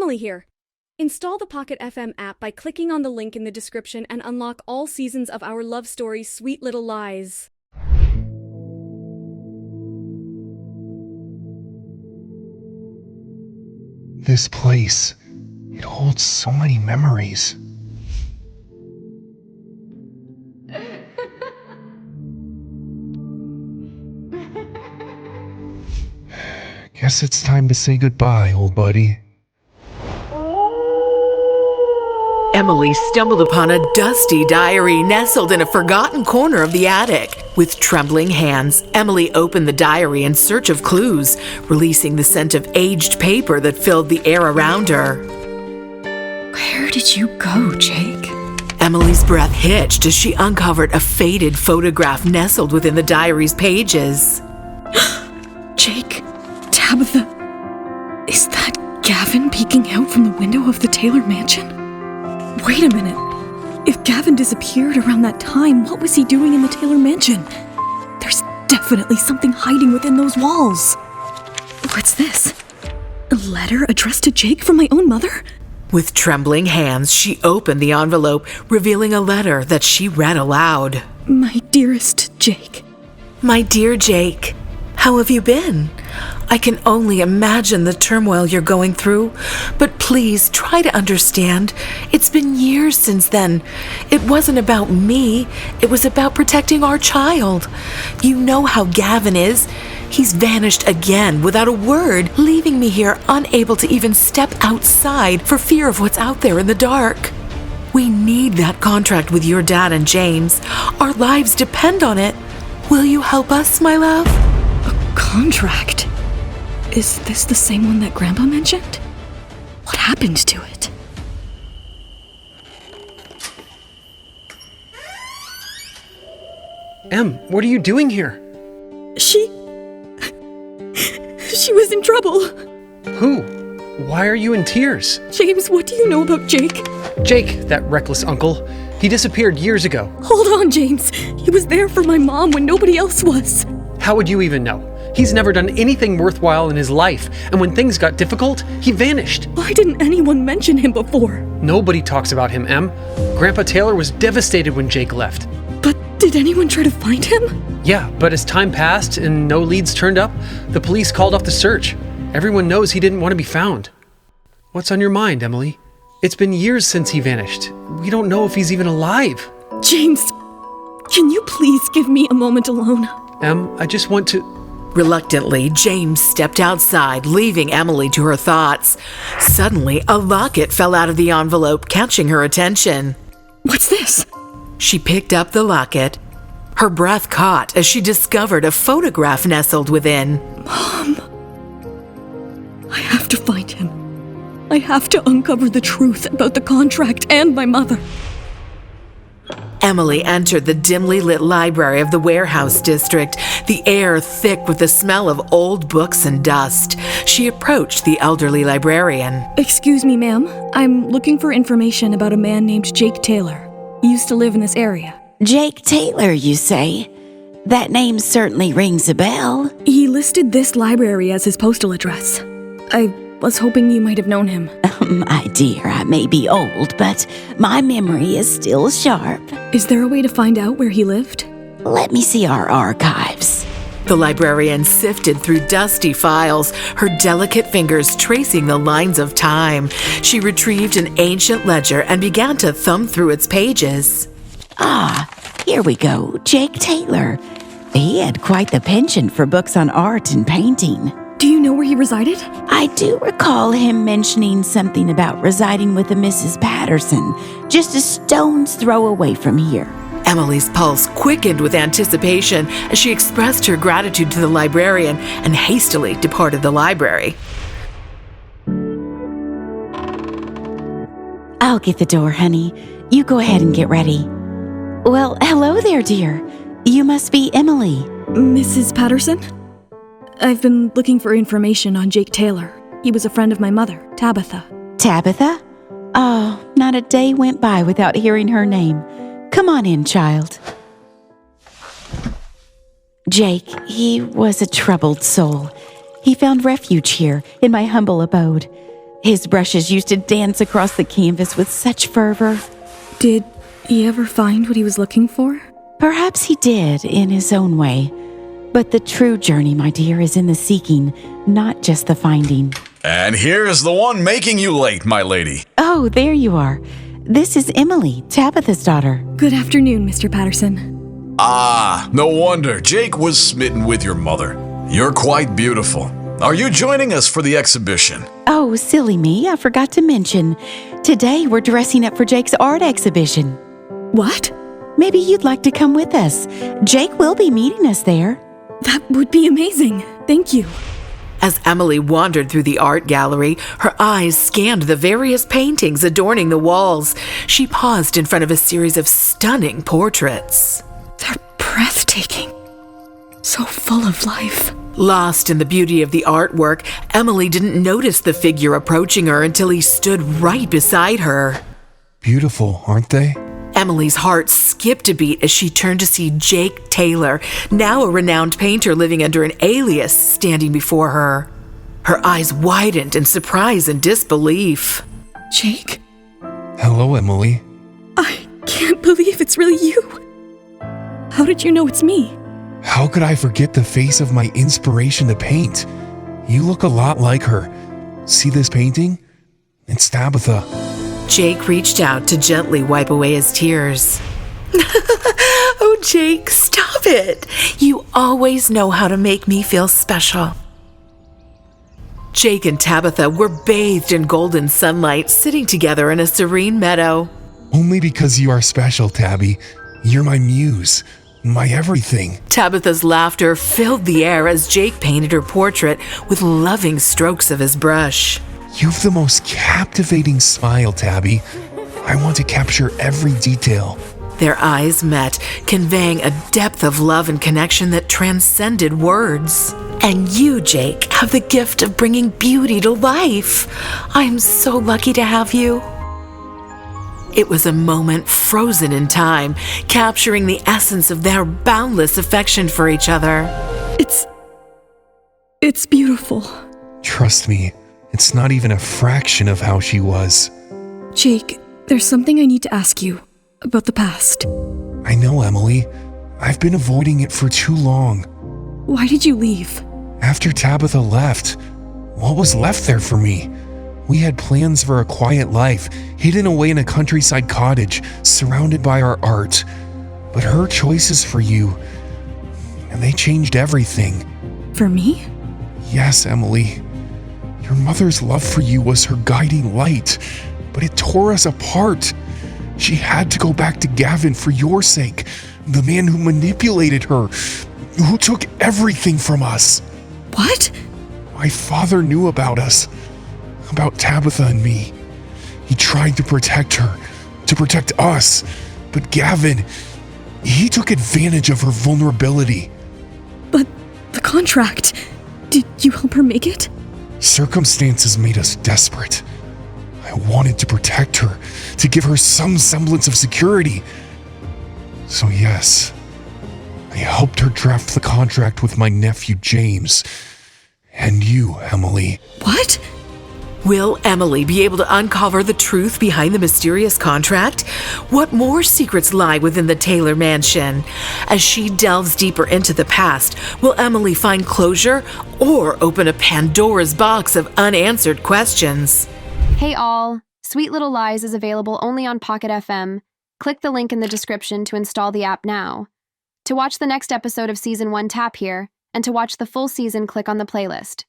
Emily here. Install the Pocketfm app by clicking on the link in the description and unlock all seasons of our love story, Sweet Little Lies. This place, it holds so many memories. Guess it's time to say goodbye, old buddy. Emily stumbled upon a dusty diary nestled in a forgotten corner of the attic. With trembling hands, Emily opened the diary in search of clues, releasing the scent of aged paper that filled the air around her. Where did you go, Jake? Emily's breath hitched as she uncovered a faded photograph nestled within the diary's pages. Jake, Tabitha, is that Gavin peeking out from the window of the Taylor mansion? Wait a minute. If Gavin disappeared around that time, what was he doing in the Taylor mansion? There's definitely something hiding within those walls. What's this? A letter addressed to Jake from my own mother? With trembling hands, she opened the envelope, revealing a letter that she read aloud. My dearest Jake. My dear Jake, how have you been? I can only imagine the turmoil you're going through, but please try to understand. It's been years since then. It wasn't about me. It was about protecting our child. You know how Gavin is. He's vanished again without a word, leaving me here unable to even step outside for fear of what's out there in the dark. We need that contract with your dad and James. Our lives depend on it. Will you help us, my love? A contract? Is this the same one that Grandpa mentioned? What happened to it? Em, what are you doing here? She was in trouble. Who? Why are you in tears? James, what do you know about Jake? Jake, that reckless uncle. He disappeared years ago. Hold on, James. He was there for my mom when nobody else was. How would you even know? He's never done anything worthwhile in his life, and when things got difficult, he vanished. Why didn't anyone mention him before? Nobody talks about him, Em. Grandpa Taylor was devastated when Jake left. But did anyone try to find him? Yeah, but as time passed and no leads turned up, the police called off the search. Everyone knows he didn't want to be found. What's on your mind, Emily? It's been years since he vanished. We don't know if he's even alive. James, can you please give me a moment alone? Em, I just want to... Reluctantly, James stepped outside, leaving Emily to her thoughts. Suddenly, a locket fell out of the envelope, catching her attention. What's this? She picked up the locket. Her breath caught as she discovered a photograph nestled within. Mom, I have to find him. I have to uncover the truth about the contract and my mother. Emily entered the dimly lit library of the warehouse district, the air thick with the smell of old books and dust. She approached the elderly librarian. Excuse me, ma'am. I'm looking for information about a man named Jake Taylor. He used to live in this area. Jake Taylor, you say? That name certainly rings a bell. He listed this library as his postal address. I was hoping you might have known him. My dear, I may be old, but my memory is still sharp. Is there a way to find out where he lived? Let me see our archives. The librarian sifted through dusty files, her delicate fingers tracing the lines of time. She retrieved an ancient ledger and began to thumb through its pages. Ah, here we go. Jake Taylor. He had quite the penchant for books on art and painting. Do you know where he resided? I do recall him mentioning something about residing with a Mrs. Patterson, just a stone's throw away from here. Emily's pulse quickened with anticipation as she expressed her gratitude to the librarian and hastily departed the library. I'll get the door, honey. You go ahead and get ready. Well, hello there, dear. You must be Emily. Mrs. Patterson? I've been looking for information on Jake Taylor. He was a friend of my mother, Tabitha. Tabitha? Oh, not a day went by without hearing her name. Come on in, child. Jake, he was a troubled soul. He found refuge here in my humble abode. His brushes used to dance across the canvas with such fervor. Did he ever find what he was looking for? Perhaps he did in his own way. But the true journey, my dear, is in the seeking, not just the finding. And here's the one making you late, my lady. Oh, there you are. This is Emily, Tabitha's daughter. Good afternoon, Mr. Patterson. Ah, no wonder Jake was smitten with your mother. You're quite beautiful. Are you joining us for the exhibition? Oh, silly me, I forgot to mention. Today we're dressing up for Jake's art exhibition. What? Maybe you'd like to come with us. Jake will be meeting us there. That would be amazing. Thank you. As Emily wandered through the art gallery, her eyes scanned the various paintings adorning the walls. She paused in front of a series of stunning portraits. They're breathtaking. So full of life. Lost in the beauty of the artwork, Emily didn't notice the figure approaching her until he stood right beside her. Beautiful, aren't they? Emily's heart skipped a beat as she turned to see Jake Taylor, now a renowned painter living under an alias, standing before her. Her eyes widened in surprise and disbelief. Jake? Hello, Emily. I can't believe it's really you. How did you know it's me? How could I forget the face of my inspiration to paint? You look a lot like her. See this painting? It's Tabitha. Jake reached out to gently wipe away his tears. Oh, Jake, stop it. You always know how to make me feel special. Jake and Tabitha were bathed in golden sunlight, sitting together in a serene meadow. Only because you are special, Tabby. You're my muse, my everything. Tabitha's laughter filled the air as Jake painted her portrait with loving strokes of his brush. You've the most captivating smile, Tabby. I want to capture every detail. Their eyes met, conveying a depth of love and connection that transcended words. And you, Jake, have the gift of bringing beauty to life. I'm so lucky to have you. It was a moment frozen in time, capturing the essence of their boundless affection for each other. It's beautiful. Trust me, it's not even a fraction of how she was. Jake, there's something I need to ask you about the past. I know, Emily. I've been avoiding it for too long. Why did you leave? After Tabitha left, what was left there for me? We had plans for a quiet life, hidden away in a countryside cottage, surrounded by our art. But her choices for you, and they changed everything. For me? Yes, Emily. Your mother's love for you was her guiding light, but it tore us apart. She had to go back to Gavin for your sake, the man who manipulated her, who took everything from us. What? My father knew about us, about Tabitha and me. He tried to protect her, to protect us, but Gavin, he took advantage of her vulnerability. But the contract, did you help her make it? Circumstances made us desperate. I wanted to protect her, to give her some semblance of security. So yes, I helped her draft the contract with my nephew James. And you, Emily. What? Will Emily be able to uncover the truth behind the mysterious contract? What more secrets lie within the Taylor mansion? As she delves deeper into the past, will Emily find closure or open a Pandora's box of unanswered questions? Hey all, Sweet Little Lies is available only on Pocket FM. Click the link in the description to install the app now. To watch the next episode of Season 1, tap here, and to watch the full season, click on the playlist.